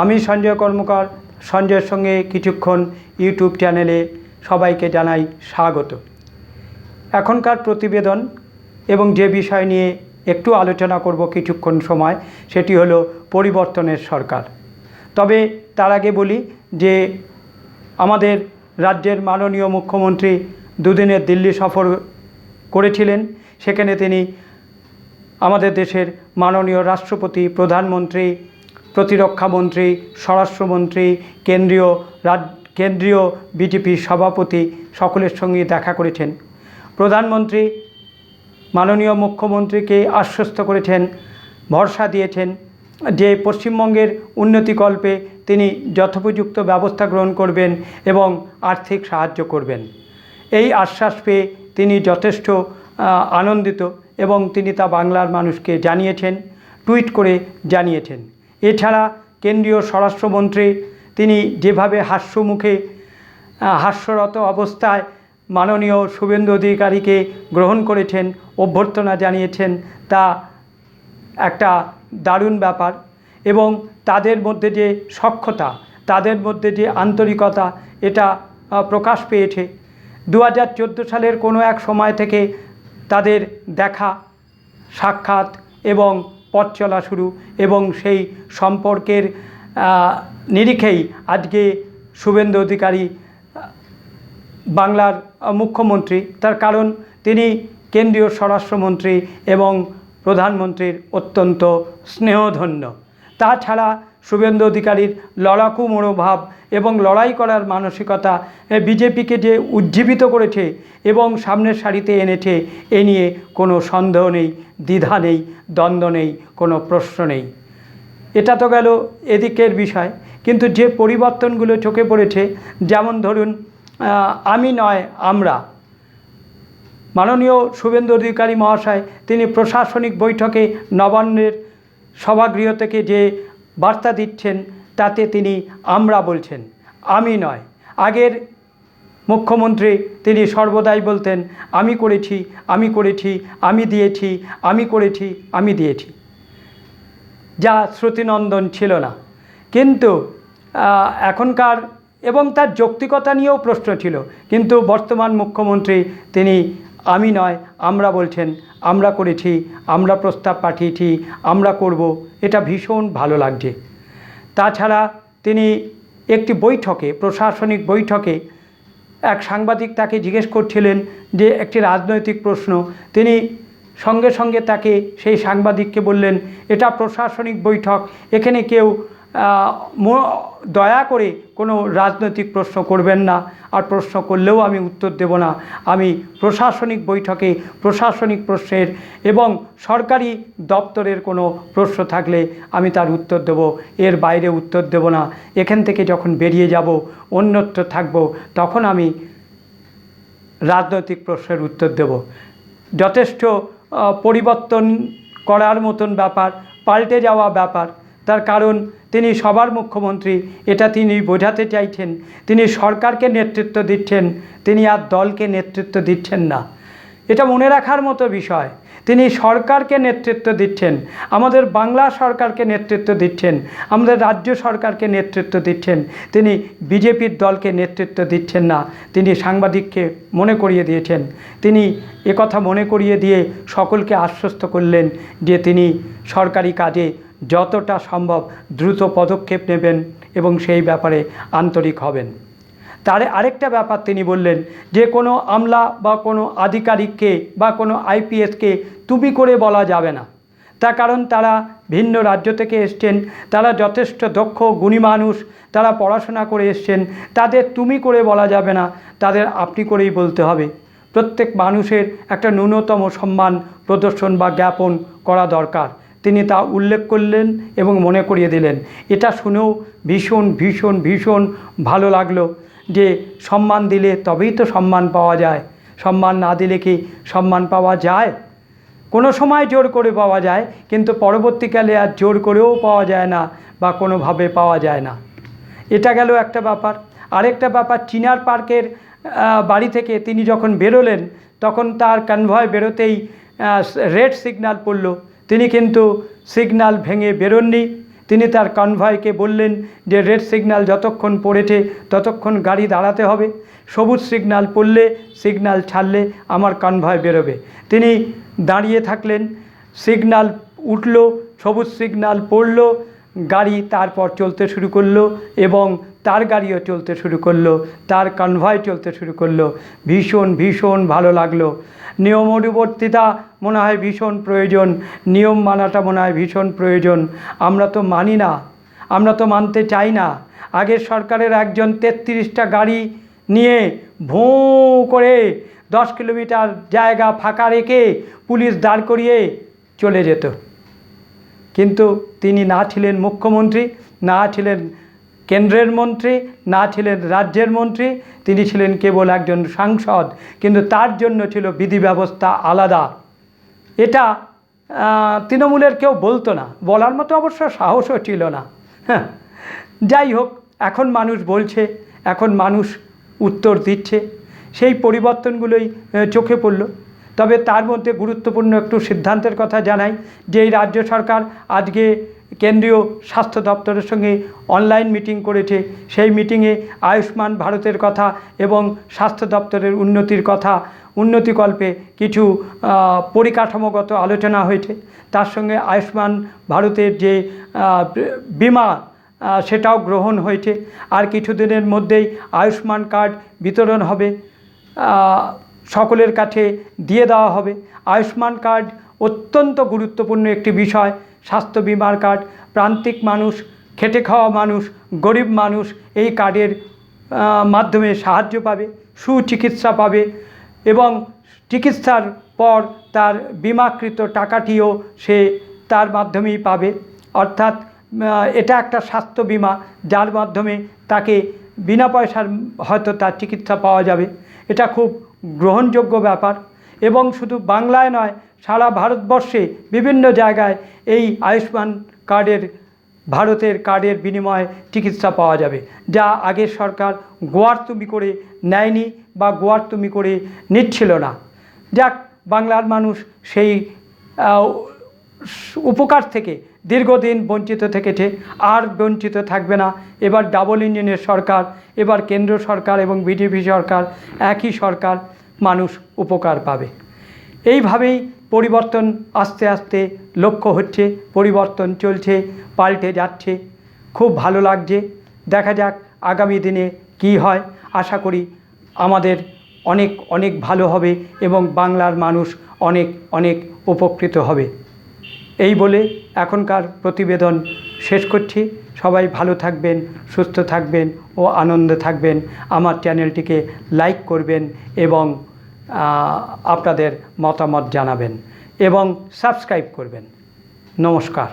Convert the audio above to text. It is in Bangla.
আমি সঞ্জয় কর্মকার, সঞ্জয়ের সঙ্গে কিছুক্ষণ ইউটিউব চ্যানেলে সবাইকে জানাই স্বাগত। এখনকার প্রতিবেদন এবং যে বিষয় নিয়ে একটু আলোচনা করব কিছুক্ষণ সময়, সেটি হলো পরিবর্তনের সরকার। তবে তার আগে বলি যে আমাদের রাজ্যের মাননীয় মুখ্যমন্ত্রী দুদিনের দিল্লি সফর করেছিলেন। সেখানে তিনি আমাদের দেশের মাননীয় রাষ্ট্রপতি, প্রধানমন্ত্রী, প্রতিরক্ষামন্ত্রী, স্বরাষ্ট্রমন্ত্রী, কেন্দ্রীয় বিজেপির সভাপতি সকলের সঙ্গে দেখা করেছেন। প্রধানমন্ত্রী মাননীয় মুখ্যমন্ত্রীকে আশ্বস্ত করেছেন, ভরসা দিয়েছেন যে পশ্চিমবঙ্গের উন্নতিকল্পে তিনি যথোপযুক্ত ব্যবস্থা গ্রহণ করবেন এবং আর্থিক সাহায্য করবেন। এই আশ্বাস পেয়ে তিনি যথেষ্ট আনন্দিত এবং তিনি তা বাংলার মানুষকে জানিয়েছেন, টুইট করে জানিয়েছেন। এছাড়া কেন্দ্রীয় স্বরাষ্ট্রমন্ত্রী তিনি যেভাবে হাস্যরত অবস্থায় মাননীয় শুভেন্দু অধিকারীকে গ্রহণ করেছেন, অভ্যর্থনা জানিয়েছেন, তা একটা দারুণ ব্যাপার। এবং তাদের মধ্যে যে সখ্যতা, তাদের মধ্যে যে আন্তরিকতা, এটা প্রকাশ পেয়েছে। 2014 সালের কোনো এক সময় থেকে তাদের দেখা সাক্ষাৎ এবং পথ চলা শুরু, এবং সেই সম্পর্কের নিরিখেই আজকে শুভেন্দু অধিকারী বাংলার মুখ্যমন্ত্রী। তার কারণ তিনি কেন্দ্রীয় স্বরাষ্ট্রমন্ত্রী এবং প্রধানমন্ত্রীর অত্যন্ত স্নেহধন্য। তাছাড়া শুভেন্দু অধিকারীর লড়াকু মনোভাব এবং লড়াই করার মানসিকতা বিজেপিকে যে উজ্জীবিত করেছে এবং সামনের সারিতে এনেছে, এ নিয়ে কোনো সন্দেহ নেই, দ্বিধা নেই, দ্বন্দ্ব নেই, কোনো প্রশ্ন নেই। এটা তো গেল এদিকের বিষয়। কিন্তু যে পরিবর্তনগুলো চোখে পড়েছে, যেমন ধরুন আমি নয় আমরা, মাননীয় শুভেন্দু অধিকারী মহাশয় তিনি প্রশাসনিক বৈঠকে নবান্নের সভাগৃহ থেকে যে বার্তা দিচ্ছেন, তাতে তিনি আমরা বলছেন, আমি নয়। আগের মুখ্যমন্ত্রী তিনি সর্বদাই বলতেন আমি করেছি, আমি করেছি, আমি দিয়েছি, আমি করেছি, আমি দিয়েছি, যা শ্রুতিনন্দন ছিল না। কিন্তু এখনকার এবং তার যৌক্তিকতা নিয়েও প্রশ্ন ছিল, কিন্তু বর্তমান মুখ্যমন্ত্রী তিনি আমি নয় আমরা বলছেন, আমরা করেছি, আমরা প্রস্তাব পাঠিয়েছি, আমরা করব। এটা ভীষণ ভালো লাগছে। তাছাড়া তিনি একটি বৈঠকে, প্রশাসনিক বৈঠকে এক সাংবাদিক তাকে জিজ্ঞেস করছিলেন যে একটি রাজনৈতিক প্রশ্ন, তিনি সঙ্গে সঙ্গে তাকে সেই সাংবাদিককে বললেন এটা প্রশাসনিক বৈঠক, এখানে কেউ দয়া করে কোনো রাজনৈতিক প্রশ্ন করবেন না, আর প্রশ্ন করলেও আমি উত্তর দেব না। আমি প্রশাসনিক বৈঠকে প্রশাসনিক প্রশ্নের এবং সরকারি দপ্তরের কোনো প্রশ্ন থাকলে আমি তার উত্তর দেব, এর বাইরে উত্তর দেব না। এখান থেকে যখন বেরিয়ে যাব, অন্যত্র থাকব, তখন আমি রাজনৈতিক প্রশ্নের উত্তর দেব। যথেষ্ট পরিবর্তন করার মতন ব্যাপার, পাল্টে যাওয়া ব্যাপার। তার কারণ তিনি সবার মুখ্যমন্ত্রী, এটা তিনি বোঝাতে চাইছেন। তিনি সরকারকে নেতৃত্ব দিচ্ছেন, তিনি আর দলকে নেতৃত্ব দিচ্ছেন না। এটা মনে রাখার মতো বিষয়। তিনি সরকারকে নেতৃত্ব দিচ্ছেন, আমাদের বাংলা সরকারকে নেতৃত্ব দিচ্ছেন, আমাদের রাজ্য সরকারকে নেতৃত্ব দিচ্ছেন। তিনি বিজেপির দলকে নেতৃত্ব দিচ্ছেন না। তিনি সাংবাদিককে মনে করিয়ে দিয়েছেন, তিনি একথা মনে করিয়ে দিয়ে সকলকে আশ্বস্ত করলেন যে তিনি সরকারি কাজে যতটা সম্ভব দ্রুত পদক্ষেপ নেবেন এবং সেই ব্যাপারে আন্তরিক হবেন। তার আরেকটা ব্যাপার তিনি বললেন যে কোনো আমলা বা কোনো আধিকারিককে বা কোনো আইপিএসকে তুমি করে বলা যাবে না। তার কারণ তারা ভিন্ন রাজ্য থেকে এসছেন, তারা যথেষ্ট দক্ষ গুণী মানুষ, তারা পড়াশোনা করে এসছেন, তাদের তুমি করে বলা যাবে না, তাদের আপনি করেই বলতে হবে। প্রত্যেক মানুষের একটা ন্যূনতম সম্মান প্রদর্শন বা জ্ঞাপন করা দরকার। তিনি তা উল্লেখ করলেন এবং মনে করিয়ে দিলেন। এটা শুনেও ভীষণ ভীষণ ভীষণ ভালো লাগলো যে সম্মান দিলে তবেই তো সম্মান পাওয়া যায়, সম্মান না দিলে কি সম্মান পাওয়া যায়? কোনো সময় জোর করে পাওয়া যায়, কিন্তু পরবর্তীকালে আর জোর করেও পাওয়া যায় না বা কোনোভাবে পাওয়া যায় না। এটা গেল একটা ব্যাপার। আরেকটা ব্যাপার, চিনার পার্কের বাড়ি থেকে তিনি যখন বেরোলেন, তখন তার কনভয় বেরোতেই রেড সিগন্যাল পড়ল। তিনি কিন্তু সিগন্যাল ভেঙে বেরোননি, তিনি তার কনভয়কে বললেন যে রেড সিগন্যাল যতক্ষণ পড়েছে ততক্ষণ গাড়ি দাঁড়াতে হবে, সবুজ সিগন্যাল পড়লে সিগন্যাল ছাড়লে আমার কনভয় বেরোবে। তিনি দাঁড়িয়ে থাকলেন, সিগন্যাল উঠল, সবুজ সিগন্যাল পড়ল, গাড়ি তারপর চলতে শুরু করলো এবং তার গাড়িও চলতে শুরু করলো, তার কনভয় চলতে শুরু করলো। ভীষণ ভীষণ ভালো লাগলো। নিয়ম অনুবর্তিতা মনে হয় ভীষণ প্রয়োজন, নিয়ম মানাটা মনে হয় ভীষণ প্রয়োজন। আমরা তো মানি না, আমরা তো মানতে চাই না। আগের সরকারের একজন 33টা গাড়ি নিয়ে ভোঁ করে 10 কিলোমিটার জায়গা ফাঁকা রেখে পুলিশ দাঁড় করিয়ে চলে যেত, কিন্তু তিনি না ছিলেন মুখ্যমন্ত্রী, না ছিলেন কেন্দ্রের মন্ত্রী, না ছিলেন রাজ্যের মন্ত্রী, তিনি ছিলেন কেবল একজন সাংসদ, কিন্তু তার জন্য ছিল বিধি ব্যবস্থা আলাদা। এটা তৃণমূলের কেউ বলতো না, বলার মতো অবশ্য সাহসও ছিল না। হ্যাঁ, যাই হোক, এখন মানুষ বলছে, এখন মানুষ উত্তর দিচ্ছে, সেই পরিবর্তনগুলোই চোখে পড়ল। তবে তার মধ্যে গুরুত্বপূর্ণ একটু সিদ্ধান্তের কথা জানাই যে এই রাজ্য সরকার আজকে কেন্দ্রীয় স্বাস্থ্য দপ্তরের সঙ্গে অনলাইন মিটিং করেছে। সেই মিটিংয়ে আয়ুষ্মান ভারতের কথা এবং স্বাস্থ্য দপ্তরের উন্নতির কথা, উন্নতিকল্পে কিছু পরিকাঠামোগত আলোচনা হয়েছে। তার সঙ্গে আয়ুষ্মান ভারতের যে বিমা সেটাও গ্রহণ হয়েছে। আর কিছুদিনের মধ্যেই আয়ুষ্মান কার্ড বিতরণ হবে, সকলের কাছে দিয়ে দেওয়া হবে। আয়ুষ্মান কার্ড অত্যন্ত গুরুত্বপূর্ণ একটি বিষয়। স্বাস্থ্য বিমার কার্ড, প্রান্তিক মানুষ, খেটে খাওয়া মানুষ, গরিব মানুষ এই কার্ডের মাধ্যমে সাহায্য পাবে, সুচিকিৎসা পাবে এবং চিকিৎসার পর তার বিমাকৃত টাকাটিও সে তার মাধ্যমেই পাবে। অর্থাৎ এটা একটা স্বাস্থ্য বিমা যার মাধ্যমে তাকে বিনা পয়সার হয়তো তার চিকিৎসা পাওয়া যাবে। এটা খুব গ্রহণযোগ্য ব্যাপার এবং শুধু বাংলায় নয়, সারা ভারতবর্ষে বিভিন্ন জায়গায় এই আয়ুষ্মান কার্ডের, ভারতের কার্ডের বিনিময়ে চিকিৎসা পাওয়া যাবে, যা আগের সরকার গোয়ার তুমি করে নেয়নি বা গোয়ার তুমি করে নিচ্ছিল না। যাক, বাংলার মানুষ সেই উপকার থেকে দীর্ঘদিন বঞ্চিত থেকেছে, আর বঞ্চিত থাকবে না। এবার ডাবল ইঞ্জিনের সরকার, এবার কেন্দ্র সরকার এবং বিজেপি সরকার, একই সরকার, মানুষ উপকার পাবে। এইভাবেই পরিবর্তন আস্তে আস্তে লক্ষ্য হচ্ছে, পরিবর্তন চলছে, পাল্টে যাচ্ছে, খুব ভালো লাগছে। দেখা যাক আগামী দিনে কি হয়। আশা করি আমাদের অনেক অনেক ভালো হবে এবং বাংলার মানুষ অনেক অনেক উপকৃত হবে। এই বলে এখনকার প্রতিবেদন শেষ করছি। সবাই ভালো থাকবেন, সুস্থ থাকবেন ও আনন্দে থাকবেন। আমার চ্যানেলটিকে লাইক করবেন এবং আপনাদের মতামত জানাবেন এবং সাবস্ক্রাইব করবেন। নমস্কার।